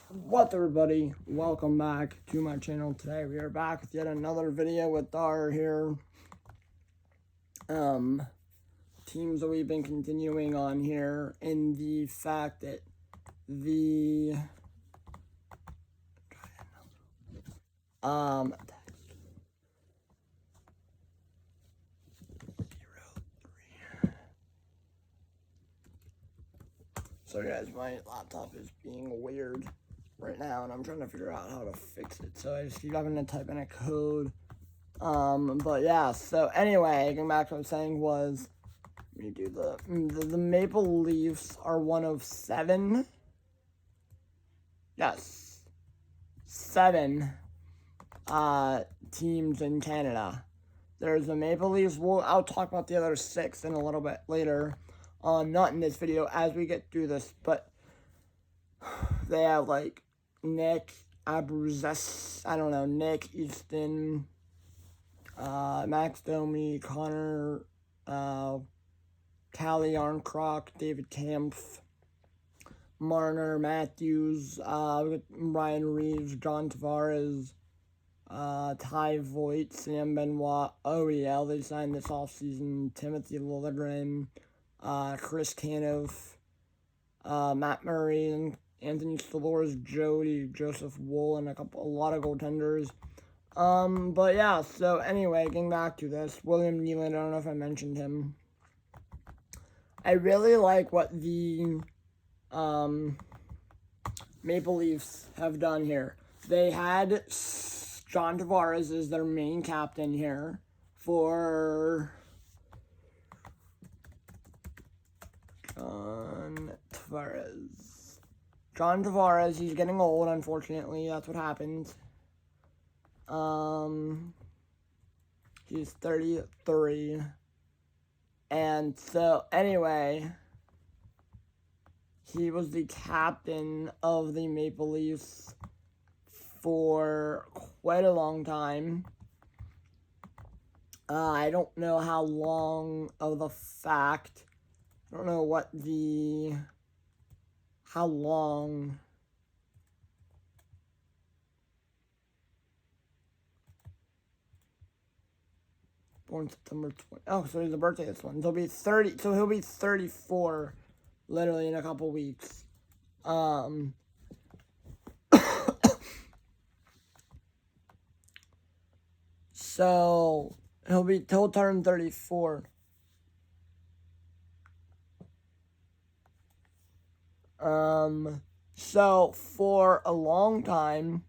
What's up, everybody? Welcome back to my channel. Today we are back with yet another video with our teams that we've been continuing on here, in the fact that the so guys, my laptop is being weird right now, and I'm trying to figure out how to fix it. So I just keep having to type in a code. But yeah. So anyway, going back to what I was saying was, let me do the Maple Leafs are one of seven. Yes, seven teams in Canada. There's the Maple Leafs. I'll talk about the other six in a little bit later. Not in this video as we get through this, but they have like Nick Abruzes, Nick Easton, Max Domi, Connor, Callie Arncroft, David Kampf, Marner, Matthews, Ryan Reeves, John Tavares, Ty Voigt, Sam Benoit, OEL, they signed this offseason, Timothy Liljegren, Chris Tanev, Matt Murray, and Anthony Stalours, Jody, Joseph Wool, and a lot of goaltenders. But yeah, so anyway, getting back to this, William Nylander, I don't know if I mentioned him. I really like what the Maple Leafs have done here. They had John Tavares as their main captain here for John Tavares, he's getting old, unfortunately. That's what happens. He's 33. And so, anyway, he was the captain of the Maple Leafs for quite a long time. I don't know how long of the fact. I don't know how long. Born September 20. Oh, so he's a birthday this one. So he'll be 34 literally in a couple weeks. So he'll turn 34. So for a long time,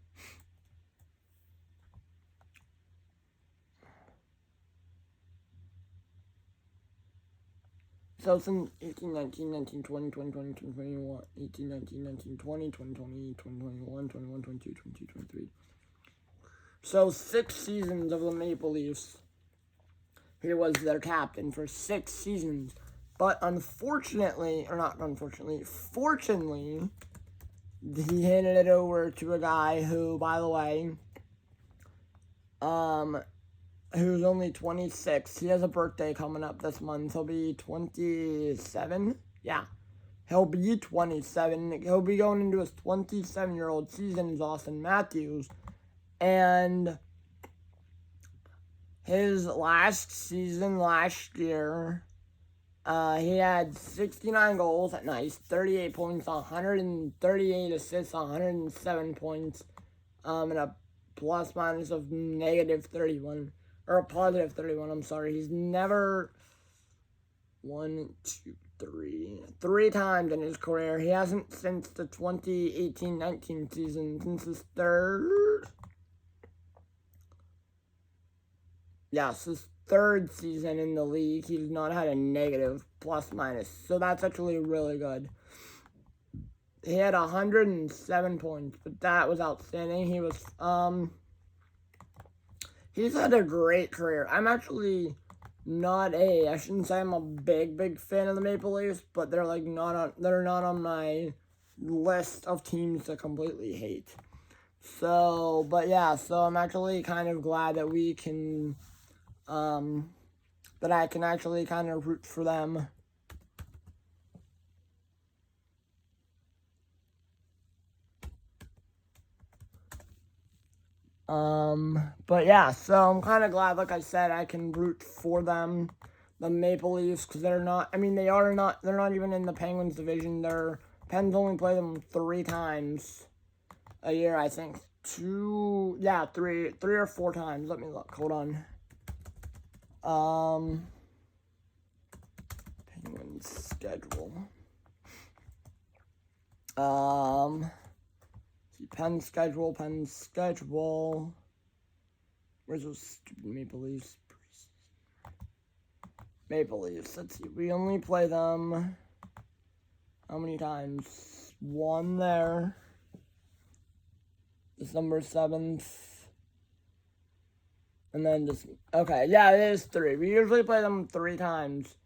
so since 18, 19, 19, 20, 20, 20, 21, 18, 19, 19, 20, 20, 20, 21, 21, 22, 22, 23. So 6 seasons of the Maple Leafs. He was their captain for 6 seasons. But fortunately, he handed it over to a guy who, by the way, who's only 26. He has a birthday coming up this month. He'll be 27. Yeah. He'll be 27. He'll be going into his 27-year-old season as Austin Matthews. And his last season, last year, he had 69 goals at nice, 38 points, 138 assists, 107 points, and a plus minus of negative 31, or a positive 31, I'm sorry. He's never, 3 times in his career. He hasn't since the 2018-19 season, since his third season in the league, he's not had a negative plus minus. So that's actually really good. He had 107 points, but that was outstanding. He's had a great career. I'm actually I shouldn't say I'm a big fan of the Maple Leafs, but they're not on my list of teams to completely hate. So, but yeah, so I'm actually kind of glad that we can, that I can actually kind of root for them. But yeah, so I'm kind of glad, like I said, I can root for them, the Maple Leafs, because they're not, I mean, they're not even in the Penguins division. Pens only play them 3 times a year, I think. 3 or 4 times. Let me look, hold on. Penguins schedule. Penn schedule. Where's those stupid Maple Leafs? Let's see. We only play them how many times? 1 there. December 7th. And then just, okay, yeah, it is 3. We usually play them 3 times.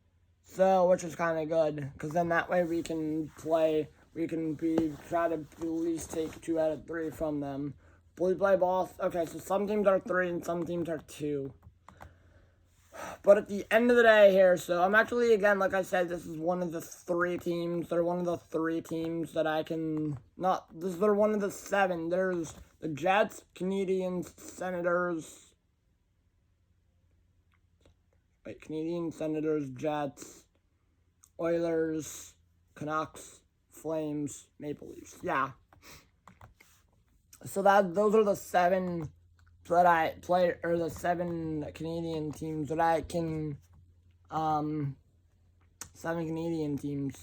So, which is kind of good. Because then that way we can try to at least take 2 out of 3 from them. We play Boston. Okay, so some teams are 3 and some teams are 2. But at the end of the day here, so I'm actually, again, like I said, this is one of the 3 teams. They're one of the 3 teams that I can, they're one of the 7. There's the Jets, Canadiens, Senators, Jets, Oilers, Canucks, Flames, Maple Leafs. Yeah. So those are the 7 that I play, or the 7 Canadian teams that I can, 7 Canadian teams.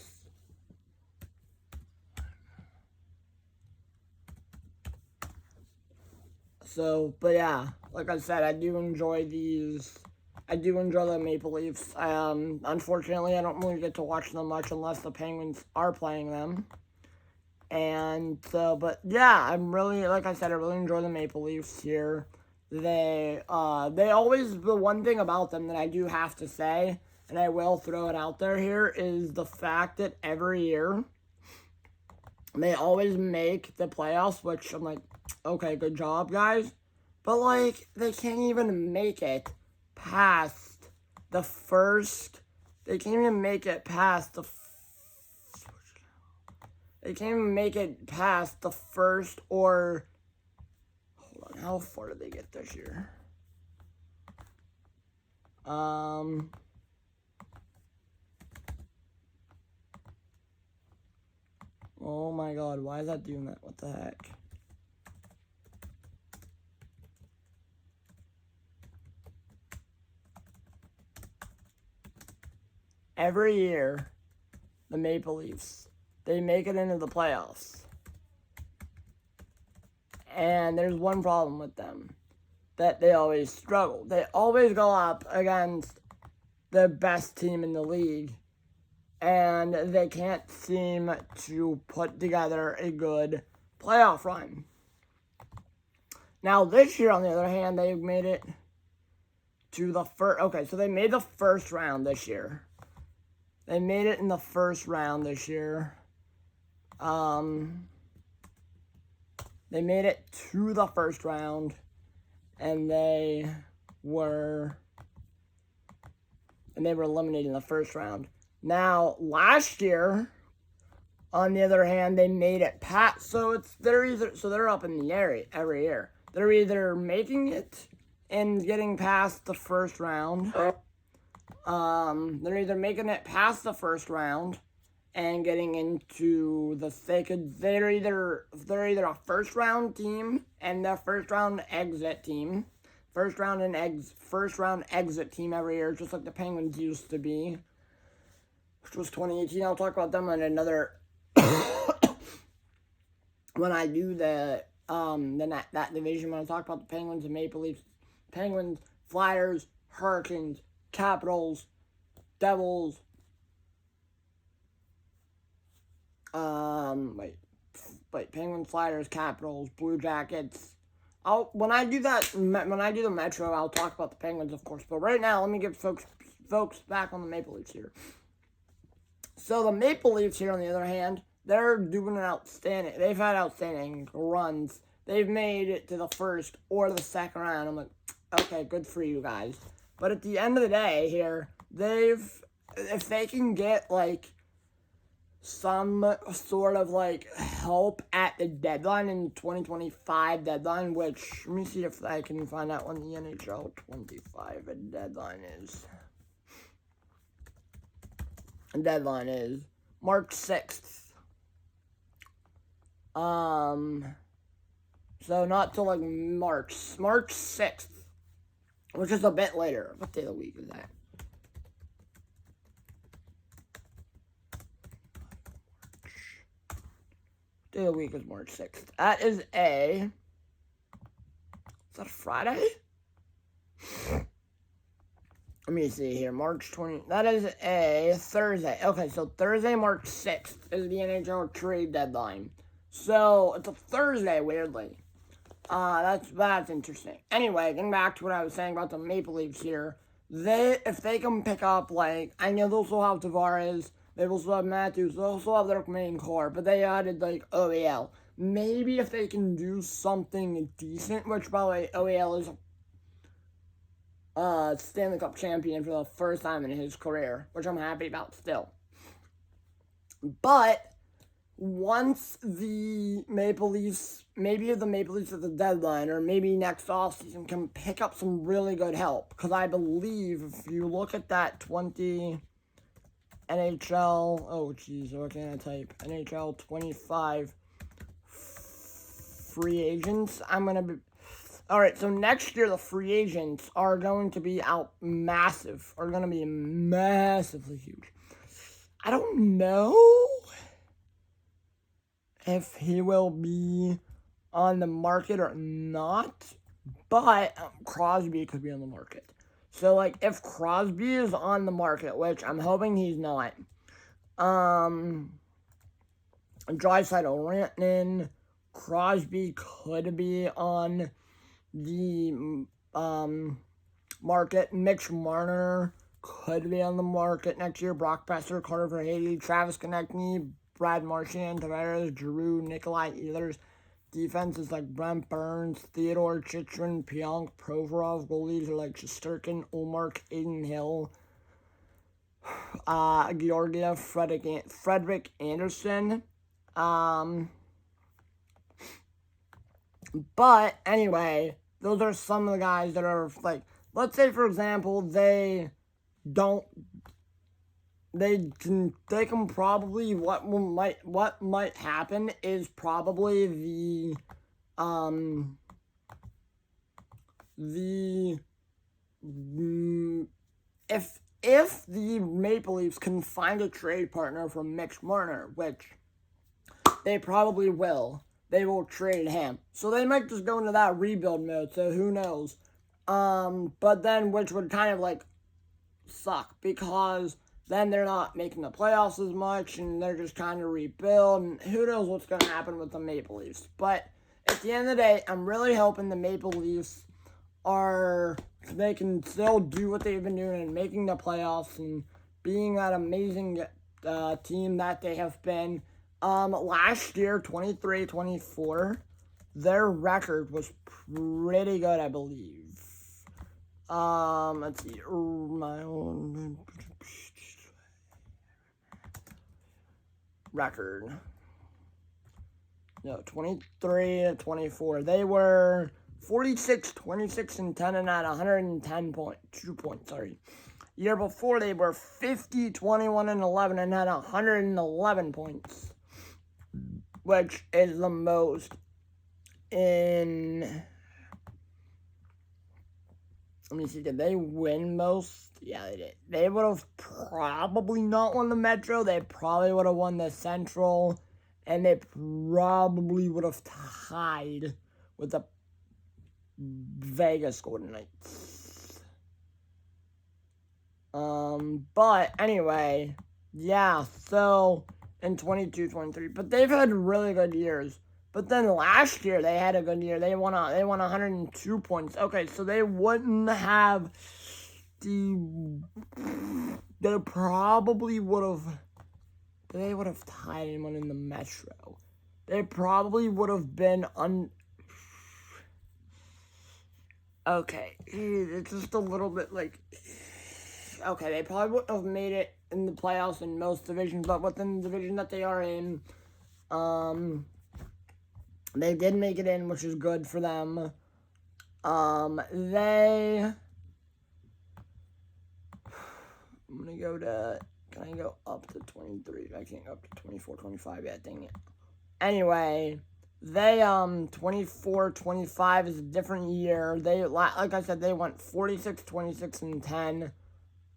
So, but yeah, like I said, I do enjoy the Maple Leafs. Unfortunately, I don't really get to watch them much unless the Penguins are playing them. And so, but yeah, I'm really, like I said, I really enjoy the Maple Leafs here. They always, the one thing about them that I do have to say, and I will throw it out there here, is the fact that every year they always make the playoffs, which I'm like, okay, good job, guys. But, like, they can't even make it past the first, they can't even make it past the first, or, hold on, how far did they get this year? Oh my god, why is that doing that? What the heck? Every year, the Maple Leafs, they make it into the playoffs. And there's one problem with them, that they always struggle. They always go up against the best team in the league, and they can't seem to put together a good playoff run. Now, this year, on the other hand, they've made it to the first. Okay, so they made the first round this year. They made it in the first round this year. They made it to the first round, and they were eliminated in the first round. Now, last year, on the other hand, they made it past. So they're up in the air every year. They're either making it and getting past the first round. They're either making it past the first round and getting into they're either a first round team and their first round exit team. First round exit team every year, just like the Penguins used to be, which was 2018. I'll talk about them in another when I do that division, when I talk about the Penguins and Maple Leafs. Penguins, Flyers, Hurricanes, Capitals, Devils, Penguins, Flyers, Capitals, Blue Jackets. When I do the Metro, I'll talk about the Penguins, of course. But right now, let me get folks back on the Maple Leafs here. So the Maple Leafs here, on the other hand, they're doing they've had outstanding runs. They've made it to the first or the second round. I'm like, okay, good for you guys. But at the end of the day here, if they can get, like, some sort of like help at the deadline in 2025 deadline, which let me see if I can find out when the NHL 25 deadline is. The deadline is March 6th. So not till like March 6th, which is a bit later. What day of the week is that? Day of the week is March 6th. That is is that a Friday? Let me see here. March 20. That is a Thursday. Okay, so Thursday, March 6th is the NHL trade deadline. So it's a Thursday, weirdly. That's interesting. Anyway, getting back to what I was saying about the Maple Leafs here. If they can pick up, like, I know they'll still have Tavares, they will still have Matthews, they'll still have their main core, but they added, like, OEL. Maybe if they can do something decent, which, by the way, OEL is a Stanley Cup champion for the first time in his career, which I'm happy about still. But once the Maple Leafs, maybe the Maple Leafs at the deadline, or maybe next offseason can pick up some really good help. Because I believe if you look at that 20 NHL, oh geez, what can I type? NHL 25 free agents. Alright, so next year the free agents are going to be out massive, are going to be massively huge. I don't know if he will be on the market or not, but Crosby could be on the market. So, like, if Crosby is on the market, which I'm hoping he's not, Draisaitl, Rantanen, Crosby could be on the market. Mitch Marner could be on the market next year. Brock Besser, Carter Verhaeghe, Travis Konecny, Brad Marchand, Tavares, Giroux, Nikolai Ehlers. Defense is like Brent Burns, Theodore Chychrun, Pionk, Provorov. Goalies are like Shesterkin, Ullmark, Aiden Hill, Georgiev, Frederick Anderson. But anyway, those are some of the guys that are like, let's say for example, they can probably, what might happen is probably if the Maple Leafs can find a trade partner for Mitch Marner, which they probably will, they will trade him. So they might just go into that rebuild mode, so who knows. But then, which would kind of like suck, because then they're not making the playoffs as much, and they're just trying to rebuild, and who knows what's going to happen with the Maple Leafs. But at the end of the day, I'm really hoping the Maple Leafs they can still do what they've been doing and making the playoffs and being that amazing team that they have been. Last year, 23-24, their record was pretty good, I believe. Let's see, my own record. No, 23-24. They were 46, 26, and 10 and at 110.2 points. Year before they were 50, 21, and 11 and had 111 points, which is the most in. Let me see, did they win most? Yeah, they did. They would have probably not won the Metro. They probably would have won the Central. And they probably would have tied with the Vegas Golden Knights. But anyway, yeah, so in 22-23. But they've had really good years. But then last year they had a good year. They won 102 points. Okay, so they wouldn't have they probably would have. They would have tied anyone in the Metro. They probably would have been Okay, it's just a little bit like okay, they probably wouldn't have made it in the playoffs in most divisions, but within the division that they are in, they did make it in, which is good for them. I'm gonna go to, can I go up to 23? I can't go up to 24, 25 yet, dang it. Anyway, they, 24, 25 is a different year. They, like I said, they went 46, 26, and 10.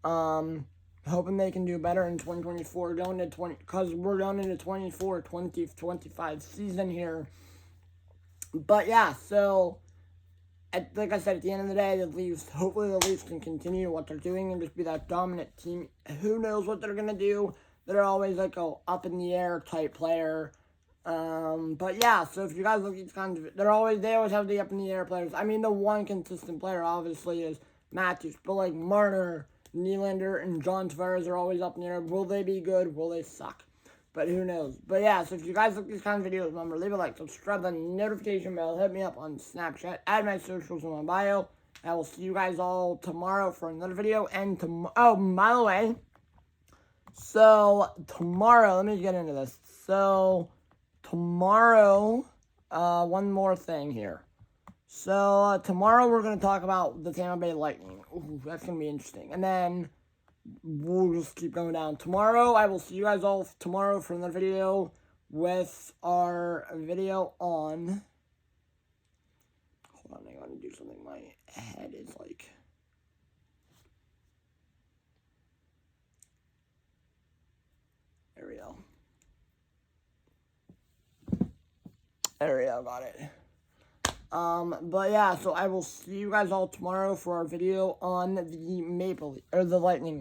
Hoping they can do better in 2024, going to 20, because we're going into 24, 20, 25 season here. But yeah, so, like I said, at the end of the day, hopefully the Leafs can continue what they're doing and just be that dominant team. Who knows what they're going to do? They're always like a up in the air type player. But yeah, so if you guys look at these kinds of, they always have the up in the air players. I mean, the one consistent player obviously is Matthews, but like Marner, Nylander, and John Tavares are always up in the air. Will they be good? Will they suck? But who knows? But yeah, so if you guys like these kinds of videos, remember, leave a like, subscribe, the notification bell, hit me up on Snapchat, add my socials in my bio. I will see you guys all tomorrow for another video. And oh, by the way, so tomorrow, let me get into this. So tomorrow, one more thing here. So tomorrow we're going to talk about the Tampa Bay Lightning. Ooh, that's going to be interesting. And then we'll just keep going down. Tomorrow, I will see you guys all tomorrow for another video with our video on... Hold on, I gotta do something. My head is like... There we go. There we go, got it. But yeah, so I will see you guys all tomorrow for our video on the Lightning.